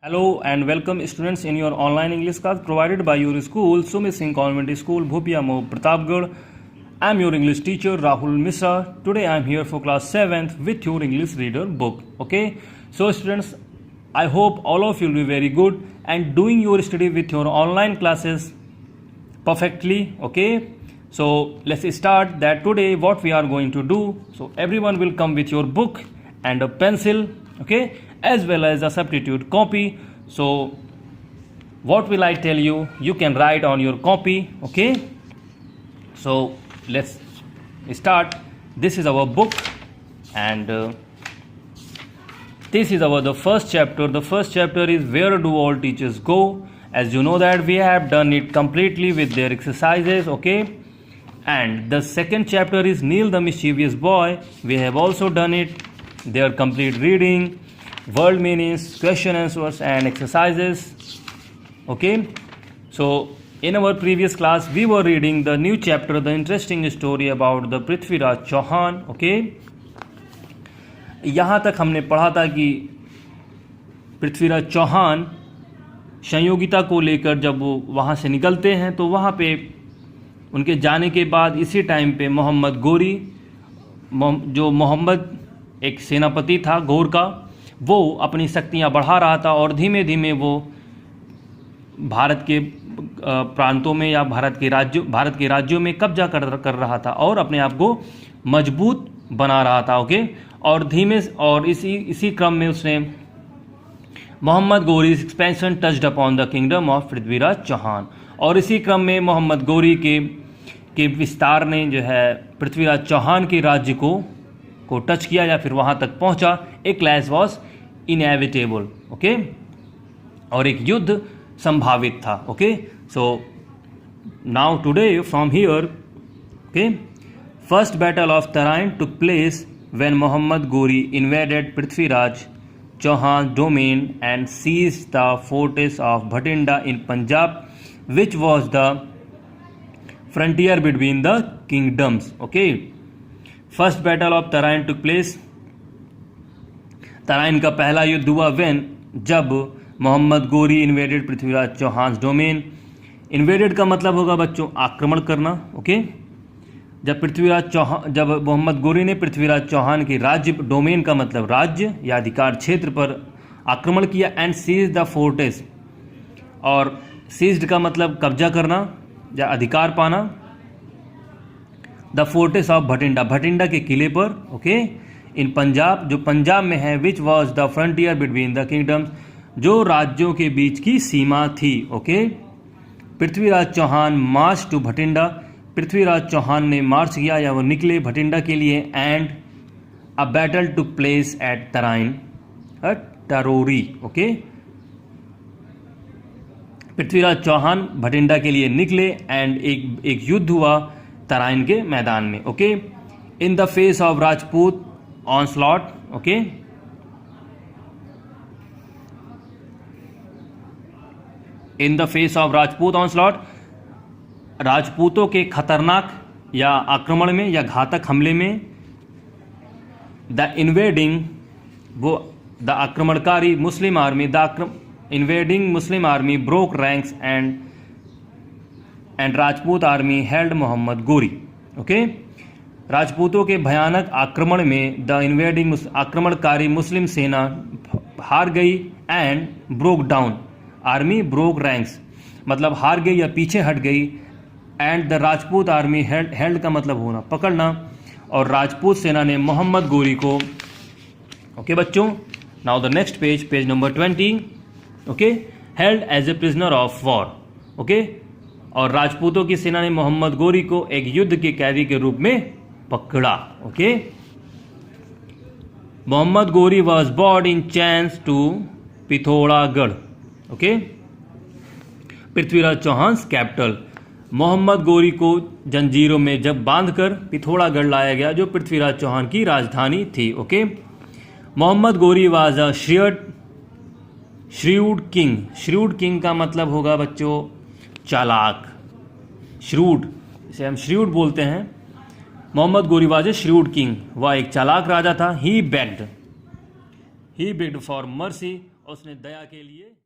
Hello and welcome students in your online English class provided by your school Sumi Singh Convent School Bhopia Mo Pratapgarh. I am your English teacher Rahul Misra. Today I am here for class 7th with your English reader book. Okay, so students, I hope all of you will be very good and doing your study with your online classes perfectly. Okay, so let's start that today what we are going to do. So everyone will come with your book and a pencil, okay, as well as a substitute copy. So what will I tell you? You can write on your copy, okay. So let's start. This is our book and this is our the first chapter. The first chapter is where do all teachers go. As you know that we have done it completely with their exercises, okay. And the second chapter is Neil the Mischievous Boy. We have also done it, their complete reading, word meanings, question answers and exercises, okay. So in our previous class we were reading the new chapter, the interesting story about the Prithviraj Chauhan, okay. यहाँ तक हमने पढ़ा था कि पृथ्वीराज चौहान संयोगिता को लेकर जब वो वहाँ से निकलते हैं तो वहाँ पे उनके जाने के बाद इसी टाइम पे मोहम्मद गोरी, जो मोहम्मद एक सेनापति था गौर का, वो अपनी शक्तियाँ बढ़ा रहा था और धीमे धीमे वो भारत के प्रांतों में या भारत के राज्यों में कब्जा कर रहा था और अपने आप को मजबूत बना रहा था, ओके। और इसी क्रम में उसने Muhammad Ghori expansion touched upon the kingdom of Prithviraj Chauhan, और इसी क्रम में मोहम्मद गोरी के विस्तार ने जो है पृथ्वीराज चौहान के राज्य को टच किया या फिर वहाँ तक पहुँचा। A clash was inevitable, okay, और एक युद्ध संभावित था, okay. So now today from here, okay, first battle of Tarain took place when Mohammad Ghori invaded Prithviraj Chauhan domain and seized the fortress of Bhatinda in Punjab which was the frontier between the kingdoms, okay. First battle of Tarain took place, Tarain का पहला युद्ध हुआ जब Mohammad Ghori invaded Prithviraj Chauhan domain. Invaded का मतलब होगा बच्चों आक्रमण करना, ओके। जब मोहम्मद गोरी ने पृथ्वीराज चौहान के राज्य, डोमेन का मतलब राज्य या अधिकार क्षेत्र पर आक्रमण किया, एंड सीज द फोर्ट्रेस, और सीज्ड का मतलब कब्जा करना या अधिकार पाना, the fortress of Bathinda, Bathinda के किले पर, ओके, इन पंजाब, जो पंजाब में है, which was the frontier between the kingdoms, जो राज्यों के बीच की सीमा थी, okay. Prithviraj Chauhan march to Bhatinda, Prithviraj Chauhan ने मार्च किया या वो निकले भटिंडा के लिए, and a battle took place at Tarain Taraori, okay. Prithviraj Chauhan Bhatinda के लिए निकले एंड एक युद्ध हुआ तराइन के मैदान में, okay. In the face of Rajput onslaught, okay, in the face of Rajput onslaught, राजपूतों के खतरनाक या आक्रमण में या घातक हमले में, द इन्वेडिंग, वो द आक्रमणकारी Muslim army, invading Muslim army broke ranks and Rajput army held Mohammad Ghori, okay. राजपूतों के भयानक आक्रमण में द इन्वेडिंग आक्रमणकारी मुस्लिम सेना हार गई, and broke down, army broke ranks मतलब हार गई या पीछे हट गई, and the Rajput army held का मतलब होना पकड़ना, और राजपूत सेना ने मोहम्मद गोरी को, ओके बच्चों। Now the next page number 20, okay, held as a prisoner of war, okay, और राजपूतों की सेना ने मोहम्मद गोरी को एक युद्ध के कैदी के रूप में पकड़ा, okay. Muhammad Ghori was borne in chains to Pithoragarh, okay, Prithviraj Chauhan capital. Muhammad Ghori को जंजीरों में जब बांधकर पिथौरागढ़ लाया गया, जो पृथ्वीराज चौहान की राजधानी थी, ओके। मोहम्मद गोरी वाज अ श्रीवुड किंग, श्रीवुड किंग का मतलब होगा बच्चों चालाक, श्रूड, इसे हम श्रीवुड बोलते हैं। Mohammad Ghori was a श्रीवुड king, वह एक चालाक राजा था। ही बेग्ड फॉर मर्सी उसने दया के लिए